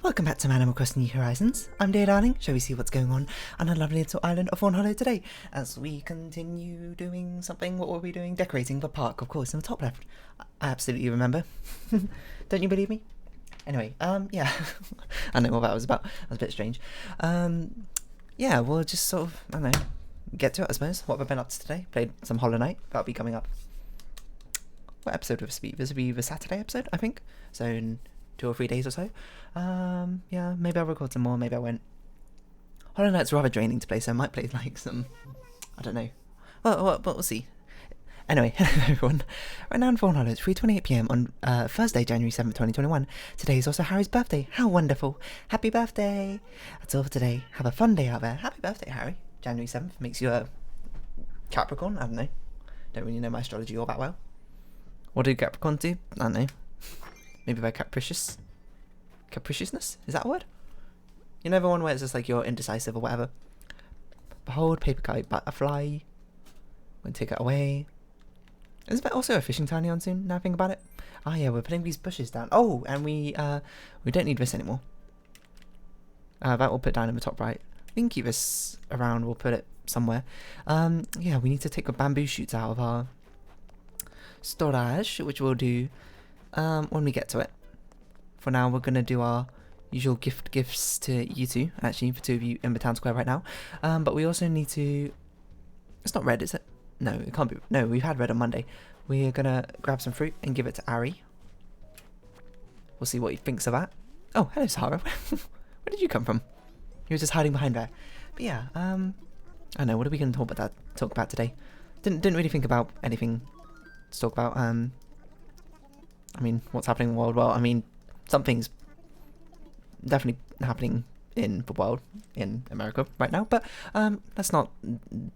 Welcome back to Animal Crossing New Horizons. I'm dear darling. Shall we see what's going on our lovely little island of Fawnhollow today? As we continue doing something, what were we doing? Decorating the park, of course, in the top left. I absolutely remember. Don't you believe me? Anyway, yeah. I know what that was about. That was a bit strange. Yeah, we'll just sort of, I don't know, get to it, I suppose. What have I been up to today? Played some Hollow Knight. That'll be coming up. What episode will this be? This will be the Saturday episode, I think. So in 2 or 3 days or so. Yeah, maybe I'll record some more, maybe I won't. Hollow Knight's rather draining to play, so I might play like some, I don't know. Well, we'll see. Anyway, hello everyone. Right now in Fawnhallow, it's 3:28 PM on Thursday, January 7th, 2021. Today is also Harry's birthday. How wonderful. Happy birthday. That's all for today. Have a fun day out there. Happy birthday, Harry. January 7th makes you a Capricorn? I don't know. Don't really know my astrology all that well. What do Capricorns do? I don't know. Maybe they're capricious. Capriciousness? Is that a word? You know the one where it's just like you're indecisive or whatever. Behold, paper kite, butterfly. We'll take it away. Is there also a fishing tiny on soon? Now I think about it. Ah, yeah, we're putting these bushes down. Oh, and we don't need this anymore. That we'll put down in the top right. We can keep this around. We'll put it somewhere. Yeah, we need to take the bamboo shoots out of our storage, which we'll do when we get to it. For now, we're gonna do our usual gifts to you two. Actually, for 2 of you in the town square right now. But we also need to. It's not red, is it? No, it can't be. No, we've had red on Monday. We're gonna grab some fruit and give it to Ari. We'll see what he thinks of that. Oh, hello, Sahara. Where did you come from? You were just hiding behind there. But yeah, I don't know. What are we gonna talk about today? Didn't really think about anything to talk about. I mean, what's happening in the world? Well, I mean, something's definitely happening in the world, in America right now, but let's not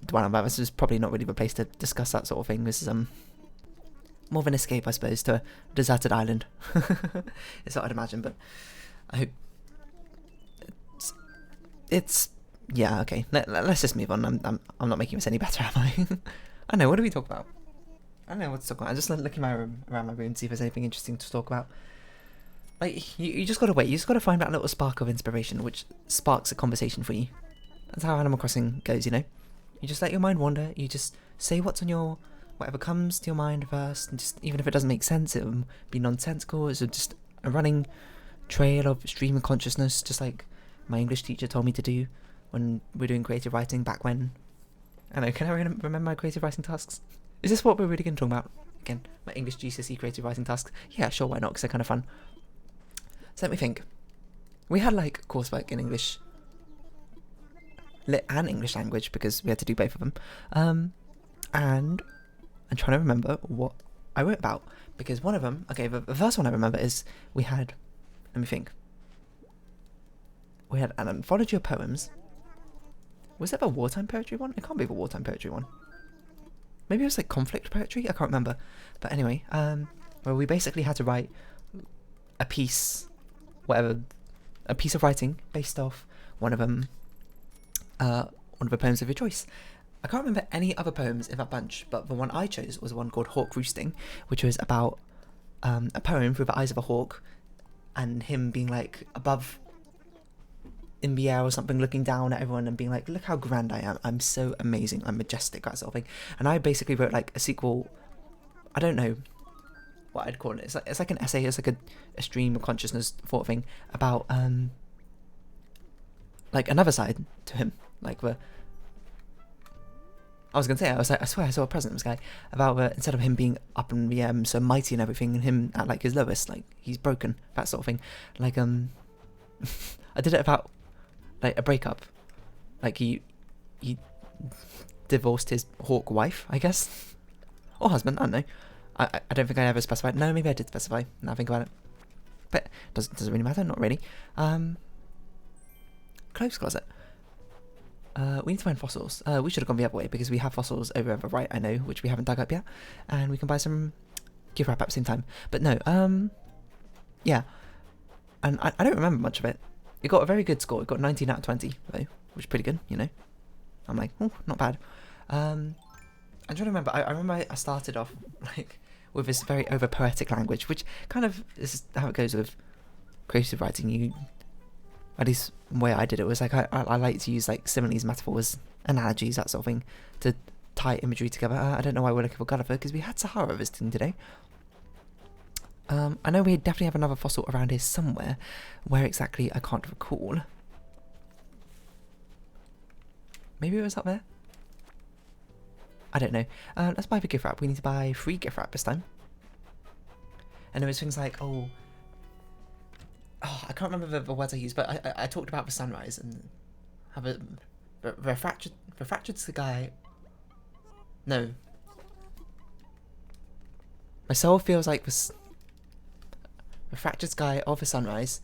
dwell on that. This is probably not really the place to discuss that sort of thing. This is more of an escape, I suppose, to a deserted island. It's what I'd imagine, but I hope it's yeah, okay. Let's just move on. I'm not making this any better, am I? I don't know, what do we talk about? I don't know what to talk about. I'm just looking around my room to see if there's anything interesting to talk about. Like, you just gotta wait. You just gotta find that little spark of inspiration which sparks a conversation for you. That's how Animal Crossing goes, you know? You just let your mind wander. You just say what's on your... whatever comes to your mind first. And just, even if it doesn't make sense, it'll be nonsensical. It's just a running trail of stream of consciousness, just like my English teacher told me to do when we were doing creative writing back when... I don't know, can I remember my creative writing tasks? Is this what we're really going to talk about? Again, my English GCSE creative writing tasks. Yeah, sure, why not? Because they're kind of fun. So let me think. We had like coursework in English Lit and English language because we had to do both of them. And I'm trying to remember what I wrote about because one of them, okay, the first one I remember is we had, let me think. We had an anthology of poems. Was that the wartime poetry one? It can't be the wartime poetry one. Maybe it was like conflict poetry? I can't remember. But anyway, well, we basically had to write a piece, whatever, a piece of writing based off one of the poems of your choice. I can't remember any other poems in that bunch, but the one I chose was one called Hawk Roosting, which was about a poem through the eyes of a hawk and him being like above in the air or something, looking down at everyone and being like, look how grand I am, I'm so amazing, I'm majestic, that sort of thing. And I basically wrote like a sequel, I don't know what I'd call it, it's like an essay, it's like a stream of consciousness sort of thing about like another side to him, like the I swear I saw a present in the sky about instead of him being up in the air so mighty and everything, and him at like his lowest, like he's broken, that sort of thing. Like I did it about like a breakup, like he divorced his hawk wife, I guess, or husband, I don't know. I don't think I ever specified. No, maybe I did specify, now I think about it, but does it really matter? Not really. Clothes closet. We need to find fossils. We should have gone the other way because we have fossils over the right, I know, which we haven't dug up yet, and we can buy some gift wrap at the same time. But no, yeah, and I don't remember much of it. It got a very good score. It got 19 out of 20 though, which is pretty good, you know. I'm like, oh, not bad. I'm trying to remember. I remember I started off like with this very over poetic language, which kind of is how it goes with creative writing. You At least the way I did it was like I like to use like similes, metaphors, analogies, that sort of thing, to tie imagery together. I don't know why we're looking for Gulliver, because we had Sahara visiting today. I know we definitely have another fossil around here somewhere. Where exactly, I can't recall. Maybe it was up there? I don't know. Let's buy the gift wrap. We need to buy 3 gift wrap this time. And there was things like, I can't remember the words I used, but I talked about the sunrise and have a refracted sky. No. My soul feels like the refracted sky of the sunrise.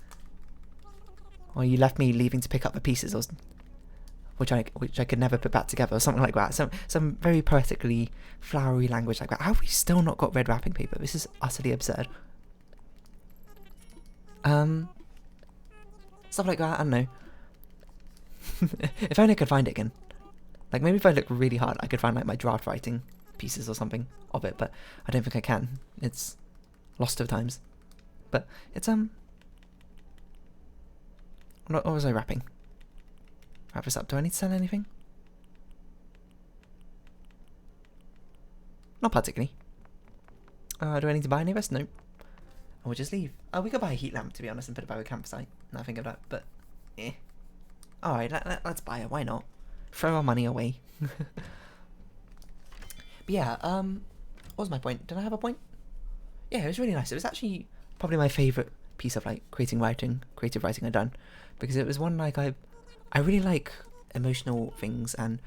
Or you left me leaving to pick up the pieces, or which I could never put back together, or something like that. Some very poetically flowery language like that. How have we still not got red wrapping paper? This is utterly absurd. Stuff like that, I don't know. If only I could find it again. Like, maybe if I look really hard, I could find like my draft writing pieces or something of it, but I don't think I can. It's lost of times. But it's what was I wrapping? Wrap this up. Do I need to sell anything? Not particularly. Do I need to buy any of this? Nope. Or we'll just leave. We could buy a heat lamp, to be honest, and put it by the campsite. Now I think of that, but alright, let's buy it. Why not? Throw our money away. But yeah, what was my point? Did I have a point? Yeah, it was really nice. It was actually probably my favourite piece of like creative writing I've done, because it was one like I really like emotional things, and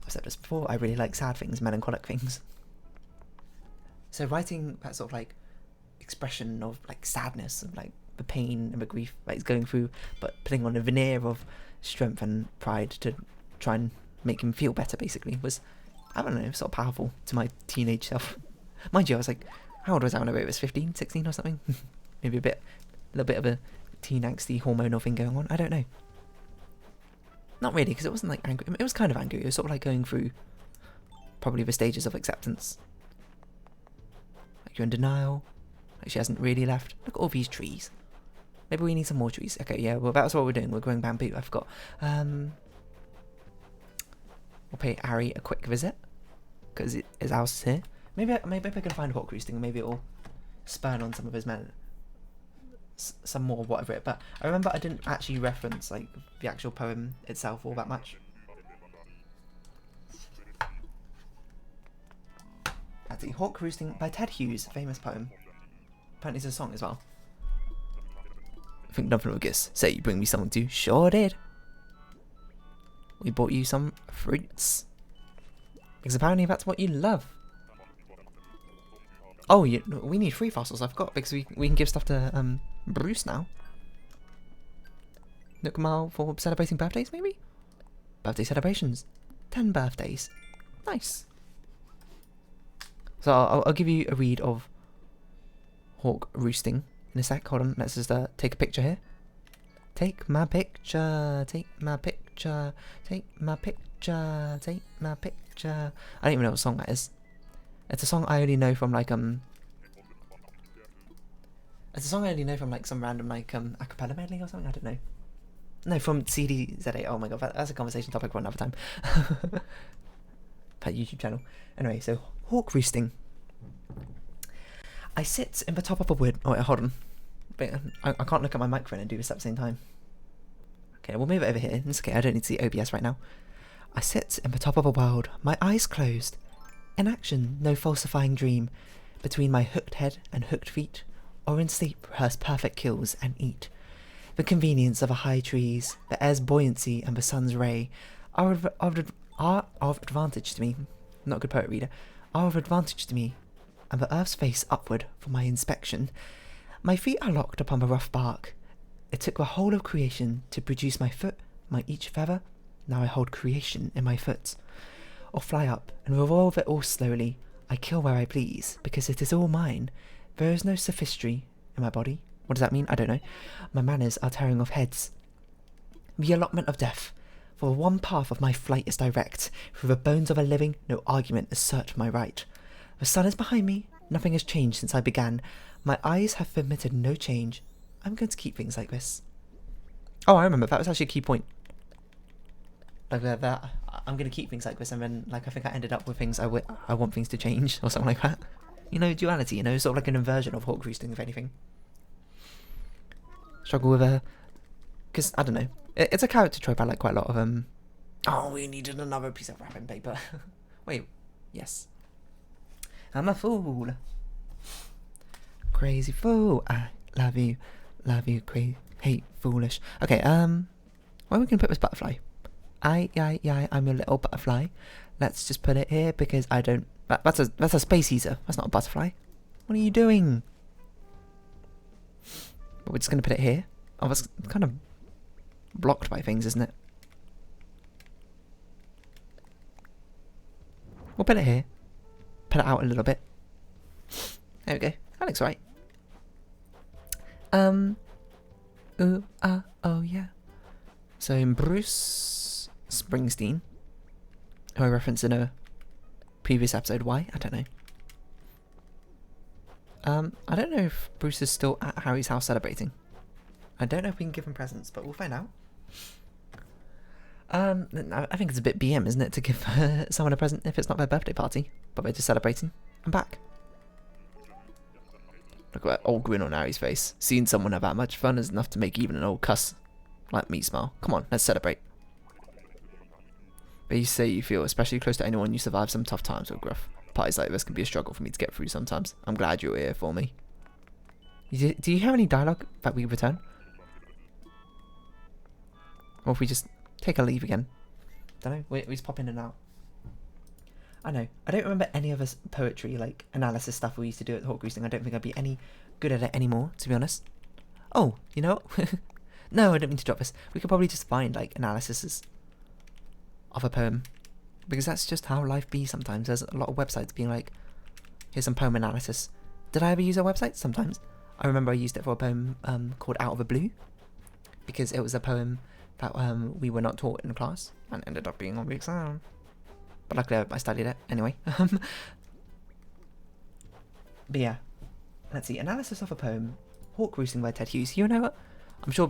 I've said this before, I really like sad things, melancholic things. So writing that sort of like expression of like sadness, of like the pain and the grief that he's going through, but putting on a veneer of strength and pride to try and make him feel better, basically, was, I don't know, sort of powerful to my teenage self. Mind you, I was like, how old was I when I wrote it? It was 15, 16 or something? Maybe a little bit of a teen angsty hormonal thing going on, I don't know. Not really, because it wasn't like angry. It was kind of angry. It was sort of like going through probably the stages of acceptance. Like you're in denial. Like she hasn't really left. Look at all these trees. Maybe we need some more trees. Okay, yeah, well that's what we're doing. We're growing bamboo. I forgot. We'll pay Ari a quick visit, because his house is here. Maybe I can find Hawk Roosting, and maybe it'll spurn on some of his men. Some more whatever it, but I remember I didn't actually reference like the actual poem itself all that much. That's the Hawk Roosting by Ted Hughes, famous poem. Apparently it's a song as well. I think nothing will guess. Say you bring me something to. Sure did. We bought you some fruits, because apparently that's what you love. Oh, we need 3 fossils. I forgot, because we can give stuff to Bruce now. Look mal for celebrating birthdays, maybe? Birthday celebrations. 10 birthdays. Nice. So I'll give you a read of Hawk Roosting in a sec. Hold on, let's just take a picture here. Take my picture, take my picture, take my picture, take my picture. I don't even know what song that is. It's a song I only know from like it's a song I only know from like some random like a cappella medley or something. I don't know. No, from CDZ8. Oh my god, that's a conversation topic for another time. That YouTube channel. Anyway, so Hawk Roosting. I sit in the top of a wood. Oh wait, hold on. But I can't look at my microphone and do this at the same time. Okay, we'll move it over here. It's okay. I don't need to see OBS right now. I sit in the top of a world, my eyes closed. In action, no falsifying dream, between my hooked head and hooked feet, or in sleep rehearse perfect kills and eat. The convenience of a high trees, the air's buoyancy and the sun's ray are of advantage to me. Not a good poet reader. Are of advantage to me, and the earth's face upward for my inspection. My feet are locked upon the rough bark. It took the whole of creation to produce my foot, my each feather. Now I hold creation in my foot. Or fly up and revolve it all slowly. I kill where I please, because it is all mine. There is no sophistry in my body. What does that mean? I don't know. My manners are tearing off heads. The allotment of death. For one path of my flight is direct. Through the bones of a living, no argument assert my right. The sun is behind me. Nothing has changed since I began. My eyes have permitted no change. I'm going to keep things like this. Oh, I remember, that was actually a key point. Like that I'm gonna keep things like this, and then like I think I ended up with things I want things to change or something like that. You know, duality. You know, sort of like an inversion of hawk roosting, if anything. Struggle with because I don't know. It's a character trope I like quite a lot of. Oh, we needed another piece of wrapping paper. Wait, yes. I'm a fool. Crazy fool. I love you, crazy, hate, foolish. Okay, where are we gonna put this butterfly? I'm your little butterfly. Let's just put it here because I don't. That's a space heater. That's not a butterfly. What are you doing? But we're just gonna put it here. Oh, that's kind of blocked by things, isn't it? We'll put it here. Put it out a little bit. There we go. That looks right. Ooh, oh yeah. So Bruce Springsteen, who I referenced in a previous episode. Why? I don't know. I don't know if Bruce is still at Harry's house celebrating. I don't know if we can give him presents, but we'll find out. I think it's a bit BM, isn't it, to give someone a present if it's not their birthday party, but they're just celebrating. I'm back. Look at that old grin on Harry's face. Seeing someone have that much fun is enough to make even an old cuss like me smile. Come on, let's celebrate. But you say you feel especially close to anyone you survived some tough times with, Gruff. Parties like this can be a struggle for me to get through sometimes. I'm glad you're here for me. Do you have any dialogue that we return? Or if we just take a leave again? Don't know. We just pop in and out. I know. I don't remember any of us poetry, like, analysis stuff we used to do at the Hawk Roosting. I don't think I'd be any good at it anymore, to be honest. Oh, you know what? No, I don't mean to drop this. We could probably just find, like, analyses of a poem. Because that's just how life be sometimes. There's a lot of websites being like, here's some poem analysis. Did I ever use a website? Sometimes. I remember I used it for a poem called Out of the Blue. Because it was a poem that we were not taught in class. And ended up being on the exam. But luckily I studied it anyway. But yeah. Let's see. Analysis of a poem. Hawk Roosting by Ted Hughes. You know what? I'm sure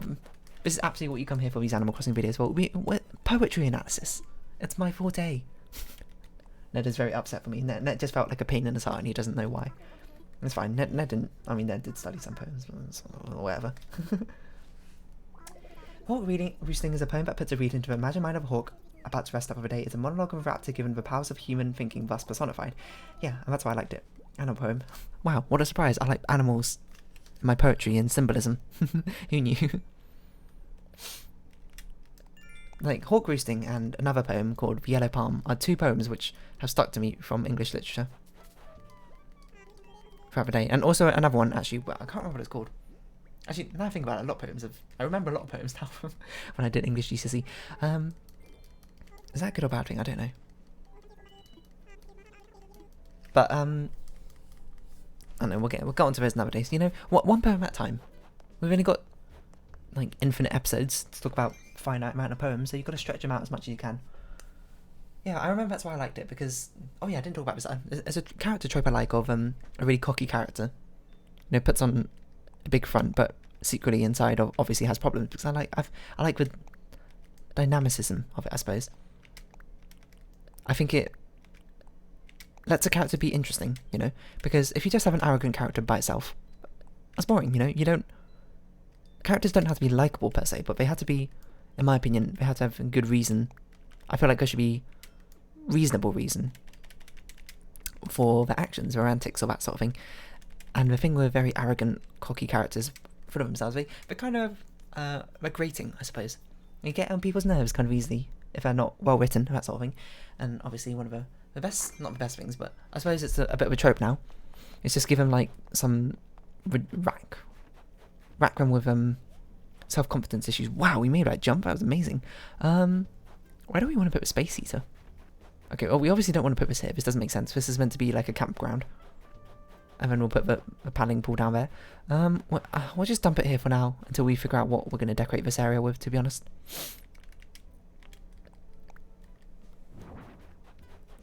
this is absolutely what you come here for, these Animal Crossing videos. Well, poetry analysis. It's my forte. Ned is very upset for me. Ned just felt like a pain in his heart and he doesn't know why. It's fine. Ned didn't. I mean, Ned did study some poems, or whatever. Hawk Roosting is a poem that puts a reader into the imagined mind of a hawk about to rest up of a day. It's a monologue of a raptor given the powers of human thinking, thus personified. Yeah, and that's why I liked it. Animal poem. Wow, what a surprise. I like animals in my poetry and symbolism. Who knew? Like, Hawk Roosting and another poem called The Yellow Palm are two poems which have stuck to me from English literature throughout the day. And also another one, actually, well, I can't remember what it's called. Actually, now I think about it, I remember a lot of poems now from when I did English GCSE. Is that a good or bad thing? I don't know. But, I don't know, we'll get on to those nowadays. You know, one poem at a time. We've only got, like, infinite episodes to talk about a finite amount of poems, so you've got to stretch them out as much as you can. Yeah, I remember that's why I liked it, because, oh yeah, I didn't talk about this. There's a character trope I like of a really cocky character. You know, puts on a big front, but secretly inside obviously has problems, because I like the dynamicism of it, I suppose. I think it lets a character be interesting, you know, because if you just have an arrogant character by itself, that's boring, you know. Characters don't have to be likable per se, but they have to be, in my opinion, they have to have a good reason. I feel like there should be reasonable reason for their actions or antics or that sort of thing. And the thing with very arrogant, cocky characters, full of themselves, they're kind of they're grating, I suppose. You get on people's nerves kind of easily if they're not well written, that sort of thing. And obviously one of the best, not the best things, but I suppose it's a bit of a trope now. It's just give them like some rack them with self-confidence issues. Wow, we made that jump. That was amazing. Where do we want to put a space heater? Okay, well, we obviously don't want to put this here. This doesn't make sense. This is meant to be like a campground. And then we'll put the paddling pool down there. We'll just dump it here for now until we figure out what we're going to decorate this area with, to be honest.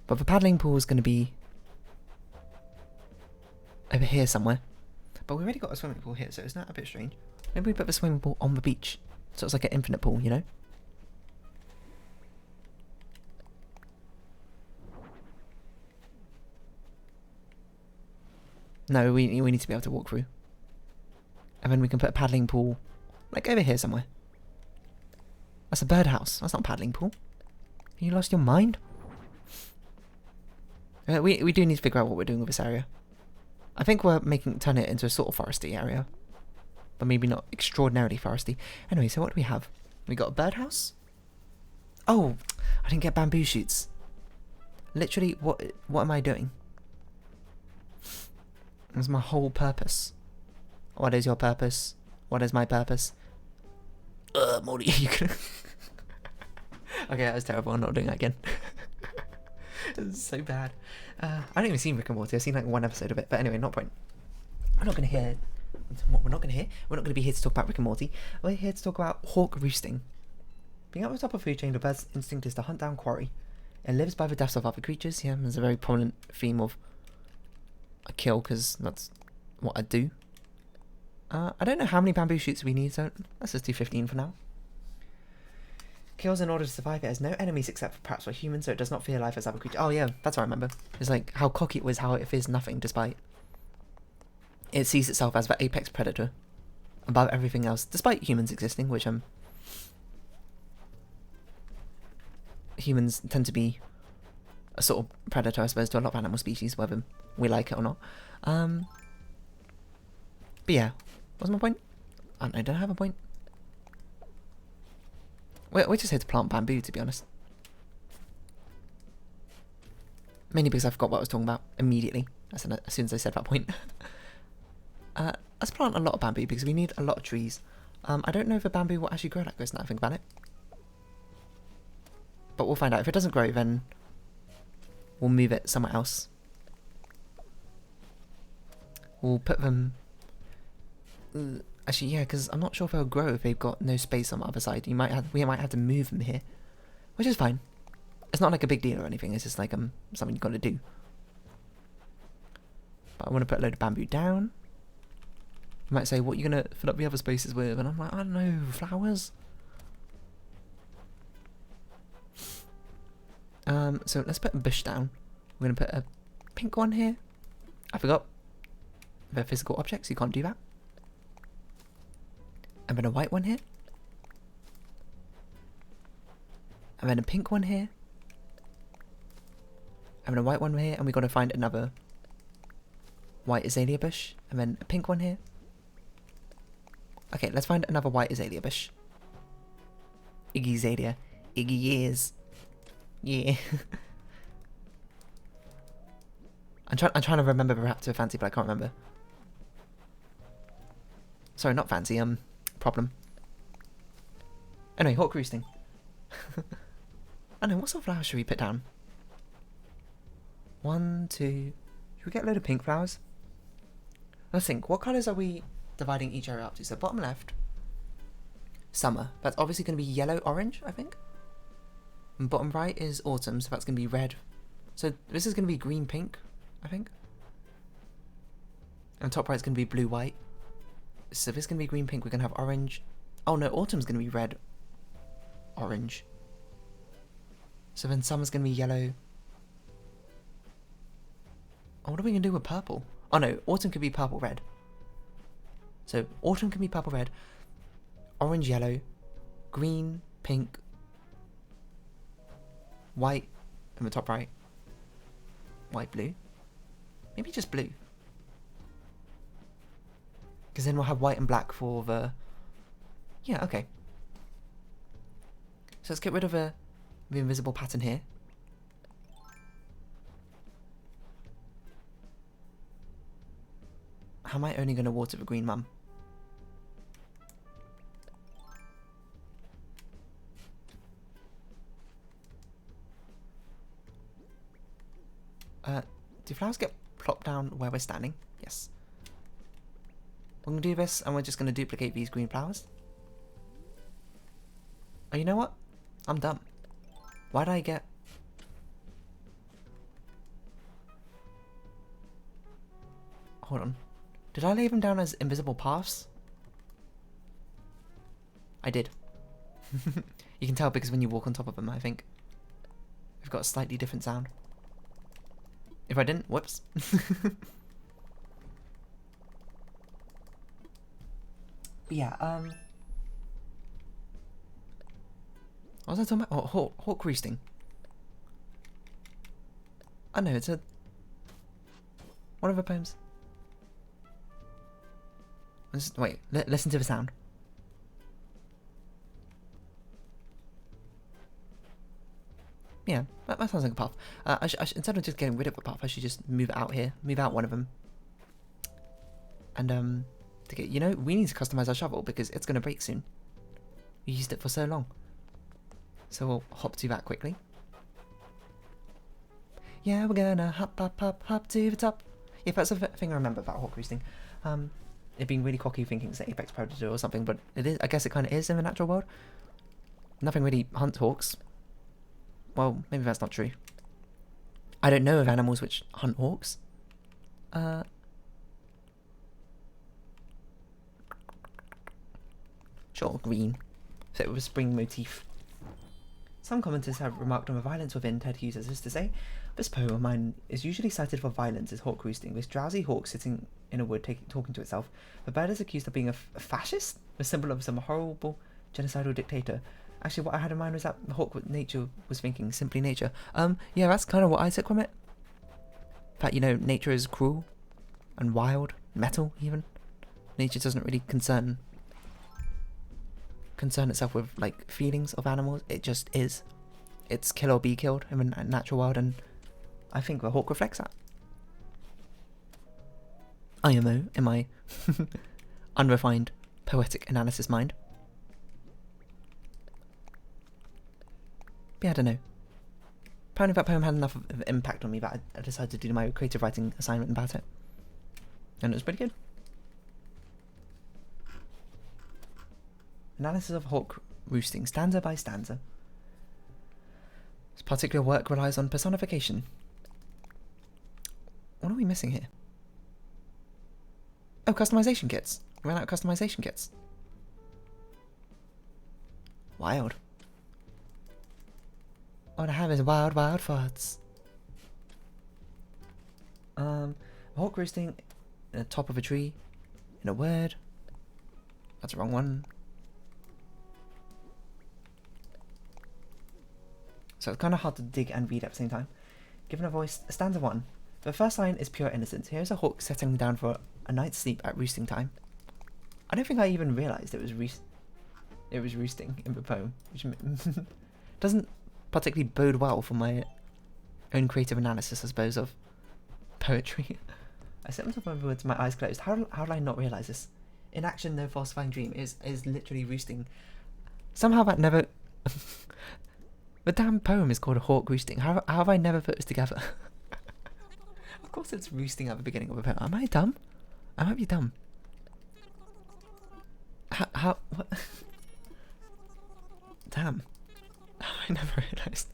But the paddling pool is going to be over here somewhere. But we already got a swimming pool here, so it's not a bit strange. Maybe we put the swimming pool on the beach. So it's like an infinite pool, you know? No, we need to be able to walk through. And then we can put a paddling pool, like over here somewhere. That's a birdhouse. That's not a paddling pool. You lost your mind? We do need to figure out what we're doing with this area. I think we're turning it into a sort of foresty area. But maybe not extraordinarily foresty. Anyway, so what do we have? We got a birdhouse? Oh, I didn't get bamboo shoots. Literally, what am I doing? That's my whole purpose. What is your purpose? What is my purpose? Morty, you can... Okay, that was terrible. I'm not doing that again. It's so bad. I don't even see Rick and Morty. I've seen like one episode of it. But anyway, not point. We're not going to hear... What we're not going to hear? We're not going to be here to talk about Rick and Morty. We're here to talk about hawk roosting. Being at the top of a food chain, the bird's instinct is to hunt down quarry. It lives by the deaths of other creatures. Yeah, there's a very prominent theme of a kill, because that's what I do. I don't know how many bamboo shoots we need, so let's just do 15 for now. Kills in order to survive. It has no enemies except perhaps for humans, so it does not fear life as other creatures. Oh yeah, that's what I remember. It's like how cocky it was, how it fears nothing despite... It sees itself as the apex predator above everything else, despite humans existing, which humans tend to be a sort of predator, I suppose, to a lot of animal species, whether we like it or not. But yeah, what's my point? I don't have a point. We're just here to plant bamboo, to be honest. Mainly because I forgot what I was talking about immediately, as soon as I said that point. Let's plant a lot of bamboo, because we need a lot of trees. I don't know if a bamboo will actually grow like this now I think about it. But we'll find out. If it doesn't grow, then we'll move it somewhere else. We'll put them... Actually, yeah, because I'm not sure if they'll grow if they've got no space on the other side. We might have to move them here, which is fine. It's not like a big deal or anything. It's just like something you've got to do. But I want to put a load of bamboo down. You might say, what are you going to fill up the other spaces with? And I'm like, I don't know, flowers? So let's put a bush down. We're going to put a pink one here. I forgot. They're physical objects, you can't do that. And then a white one here. And then a pink one here. And then a white one here. And we've got to find another white azalea bush. And then a pink one here. Okay, let's find another white azalea bush. Iggy Azalea. Iggy years. Yeah. I'm trying to remember the Raptor fancy, but I can't remember. Sorry, not fancy, problem. Anyway, hawk roosting. I know, what sort of flowers should we put down? 1, 2... Should we get a load of pink flowers? Let's think, what colours are we dividing each area up to? So bottom left, summer. That's obviously going to be yellow, orange, I think. And bottom right is autumn, so that's going to be red. So this is going to be green, pink, I think. And top right is going to be blue, white. So this is going to be green, pink. We're going to have orange. Oh no, autumn's going to be red, orange. So then summer's going to be yellow. Oh, what are we going to do with purple? Oh no, autumn could be purple, red. So autumn can be purple, red, orange, yellow, green, pink, white in the top right, white, blue. Maybe just blue. Because then we'll have white and black for the... Yeah, okay. So let's get rid of the invisible pattern here. How am I only going to water the green mum? Do flowers get plopped down where we're standing? Yes. We're going to do this, and we're just going to duplicate these green flowers. Oh, you know what? I'm dumb. Why did I get... Hold on. Did I lay them down as invisible paths? I did. You can tell because when you walk on top of them, I think they've got a slightly different sound. If I didn't, whoops. But yeah, what was I talking about? Oh, hawk roosting. I know, it's one of her poems. Wait, listen to the sound. Yeah, that sounds like a path. Instead of just getting rid of a path, I should just move it out here. Move out one of them. And, to get, you know, we need to customize our shovel because it's going to break soon. We used it for so long. So we'll hop to that quickly. Yeah, we're gonna hop to the top. Yeah, that's the thing I remember about hawk roosting. It being really cocky thinking it's an apex predator or something, but it is. I guess it kind of is in the natural world. Nothing really hunts hawks. Well, maybe that's not true. I don't know of animals which hunt hawks. Sure, green. Fit with a spring motif. Some commenters have remarked on the violence within Ted Hughes as to say, this poem of mine is usually cited for violence as hawk roosting, with drowsy hawk sitting in a wood talking to itself. The bird is accused of being a fascist, a symbol of some horrible genocidal dictator. Actually, what I had in mind was that the hawk nature was thinking, simply nature. Yeah, that's kind of what I took from it. That, you know, nature is cruel and wild, metal even. Nature doesn't really concern itself with like feelings of animals. It just is. It's kill or be killed in the natural world, and I think the hawk reflects that. IMO in my unrefined poetic analysis mind. But yeah, I don't know. Apparently that poem had enough of an impact on me that I decided to do my creative writing assignment about it. And it was pretty good. Analysis of hawk roosting, stanza by stanza. This particular work relies on personification. What are we missing here? Oh, customization kits. We ran out of customization kits. Wild. All I have is wild, wild farts. Hawk roosting in the top of a tree, in a word. That's the wrong one. So it's kind of hard to dig and read at the same time. Given a voice, stanza 1. The first line is pure innocence. Here's a hawk settling down for a night's sleep at roosting time. I don't think I even realised it was roosting in the poem, which doesn't particularly bode well for my own creative analysis, I suppose, of poetry. I set myself over with my eyes closed. How did I not realise this? In action, no falsifying dream is literally roosting. Somehow that never... The damn poem is called a hawk roosting. How have I never put this together? Of course it's roosting at the beginning of a poem. Am I dumb? I might be dumb. How what? Damn. I never realised.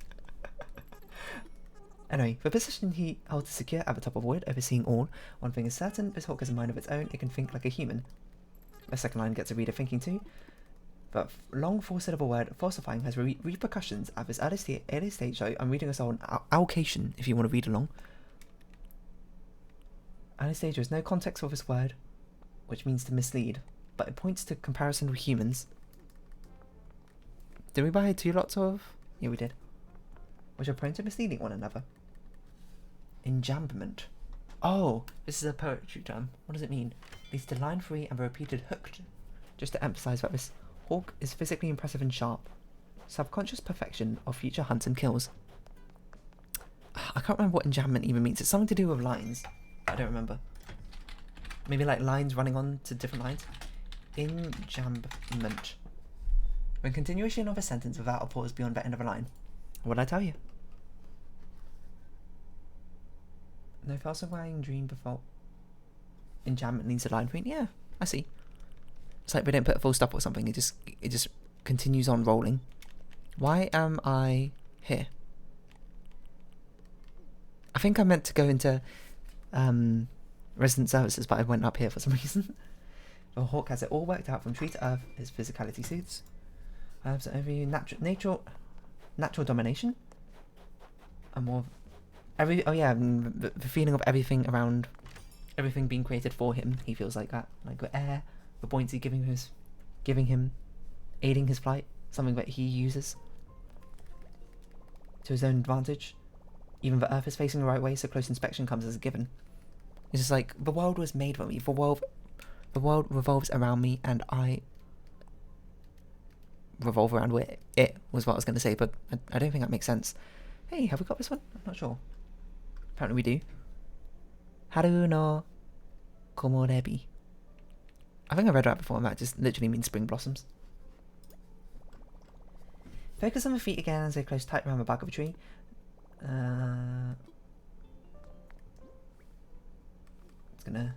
Anyway, the position he holds is secure at the top of a wood, overseeing all. One thing is certain, this hawk has a mind of its own. It can think like a human. The second line gets a reader thinking too. But long four-syllable word falsifying has repercussions at this early stage, so I'm reading a song allocation if you want to read along. Early stage, there is no context for this word, which means to mislead, but it points to comparison with humans. Did we buy 2 lots of? Yeah, we did. Which are prone to misleading one another. Enjambment. Oh, this is a poetry term. What does it mean? Leads to line 3 and the repeated hooked. Just to emphasise that this hawk is physically impressive and sharp. Subconscious perfection of future hunts and kills. I can't remember what enjambment even means. It's something to do with lines. I don't remember. Maybe like lines running on to different lines. Enjambment. When continuation of a sentence without a pause beyond the end of a line. What did I tell you? No falsifying dream before. Enjambment needs a line between. Yeah, I see. It's like we don't put a full stop or something. It just continues on rolling. Why am I here? I think I meant to go into resident services, but I went up here for some reason. The hawk has it all worked out from tree to earth. His physicality suits. Vibes over you. Natural domination. And more. The feeling of everything around, everything being created for him. He feels like that, like the air, the buoyancy giving him, aiding his flight. Something that he uses to his own advantage. Even the Earth is facing the right way, so close inspection comes as a given. It's just like, the world was made for me. The world revolves around me, and I revolve around where it was what I was going to say, but I don't think that makes sense. Hey, have we got this one? I'm not sure. Apparently we do. Haru no komorebi. I think I read that before, and that just literally means spring blossoms. Focus on the feet again as they close tight around the bark of a tree. It's gonna...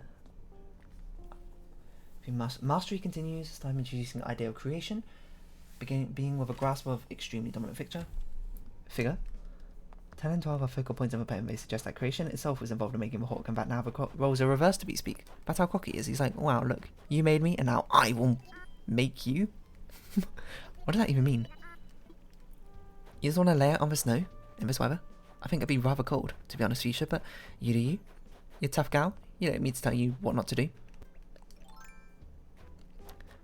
Mastery continues, this time introducing the idea of creation, being with a grasp of extremely dominant figure. 10 and 12 are focal points of a poem. They suggest that creation itself was involved in making the hawk, and that now the roles are reversed to be speak. That's how cocky he is. He's like, wow, look, you made me, and now I will make you. What does that even mean? You just want to lay it on the snow in this weather? I think it'd be rather cold, to be honest, Fuchsia, but you do you. You're a tough gal. You don't need to tell you what not to do.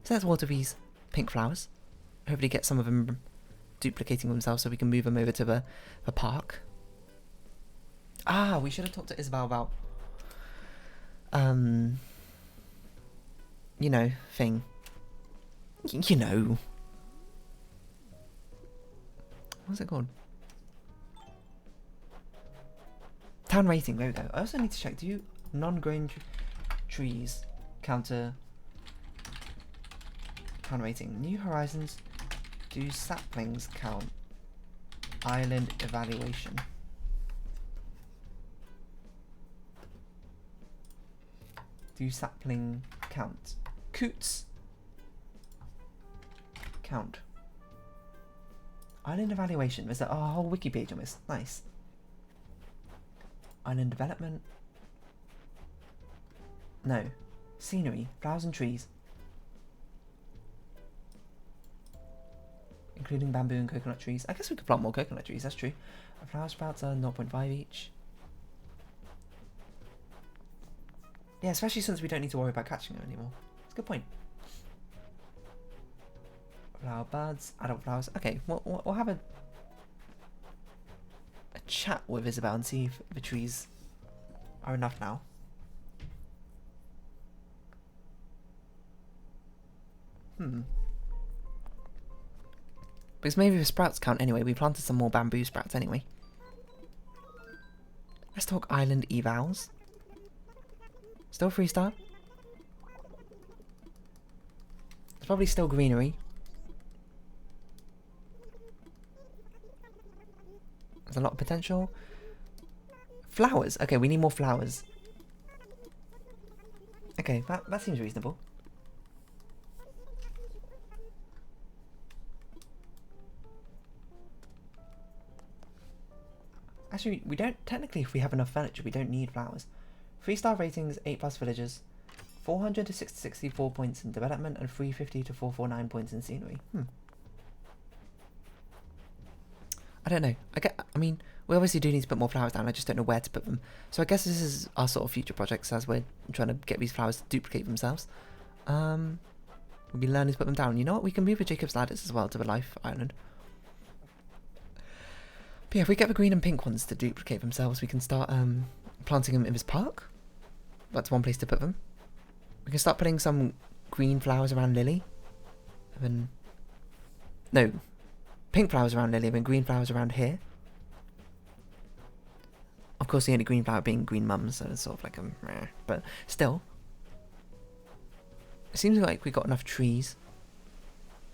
So let's water these pink flowers. Hopefully get some of them duplicating themselves so we can move them over to the park. Ah, we should have talked to Isabel about, you know, thing. You know. What's it called? Town rating, there we go. I also need to check, do you non-grown trees counter town rating? New Horizons, do saplings count? Island evaluation. Do sapling count? Coots count. Island evaluation. There's a whole wiki page on this. Nice. Island development. No. Scenery. Flowers and trees. Including bamboo and coconut trees. I guess we could plant more coconut trees, that's true. Flower sprouts are 0.5 each. Yeah, especially since we don't need to worry about catching them anymore. It's a good point. Flower buds, adult flowers. Okay, we'll have a chat with Isabel and see if the trees are enough now. Because maybe the sprouts count anyway. We planted some more bamboo sprouts anyway. Let's talk island evals. Still 3-star? It's probably still greenery. There's a lot of potential. Flowers. Okay, we need more flowers. Okay, that seems reasonable. Actually, we don't, technically if we have enough furniture, we don't need flowers. 3-star ratings, 8+ villagers, 400 to 664 points in development, and 350 to 449 points in scenery. I don't know. I mean, we obviously do need to put more flowers down, I just don't know where to put them. So I guess this is our sort of future projects as we're trying to get these flowers to duplicate themselves. We'll be learning to put them down. You know what? We can move the Jacob's ladders as well to the Life Island. But yeah, if we get the green and pink ones to duplicate themselves, we can start planting them in this park. That's one place to put them. We can start putting some green flowers around Lily. And then... No. Pink flowers around Lily and then green flowers around here. Of course, the only green flower being green mums, so it's sort of like a meh. But still. It seems like we got enough trees.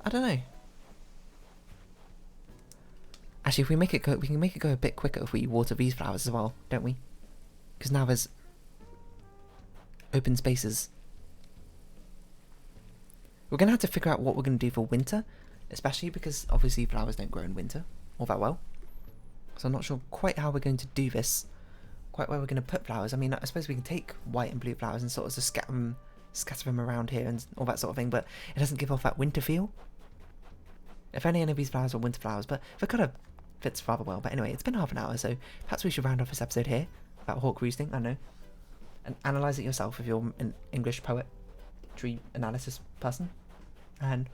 I don't know. Actually, if we make it go, we can make it go a bit quicker if we water these flowers as well, don't we? Because now there's open spaces. We're going to have to figure out what we're going to do for winter, especially because obviously flowers don't grow in winter all that well. So I'm not sure quite how we're going to do this, quite where we're going to put flowers. I mean, I suppose we can take white and blue flowers and sort of just scatter them around here and all that sort of thing, but it doesn't give off that winter feel. if any enemies flowers or winter flowers, but the colour fits rather well. But anyway, it's been half an hour, so perhaps we should round off this episode here about hawk roosting. I don't know, and analyse it yourself if you're an English poetry analysis person. And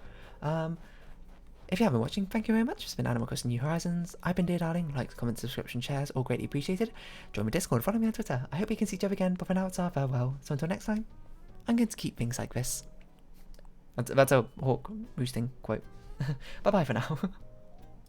if you have been watching, thank you very much. It's been Animal Crossing New Horizons. I've been Dear Darling. Likes, comments, subscription, shares, all greatly appreciated. Join my Discord, follow me on Twitter. I hope we can see each other again, but for now it's our farewell. So until next time, I'm going to keep things like this. That's a hawk roosting quote. Bye bye for now.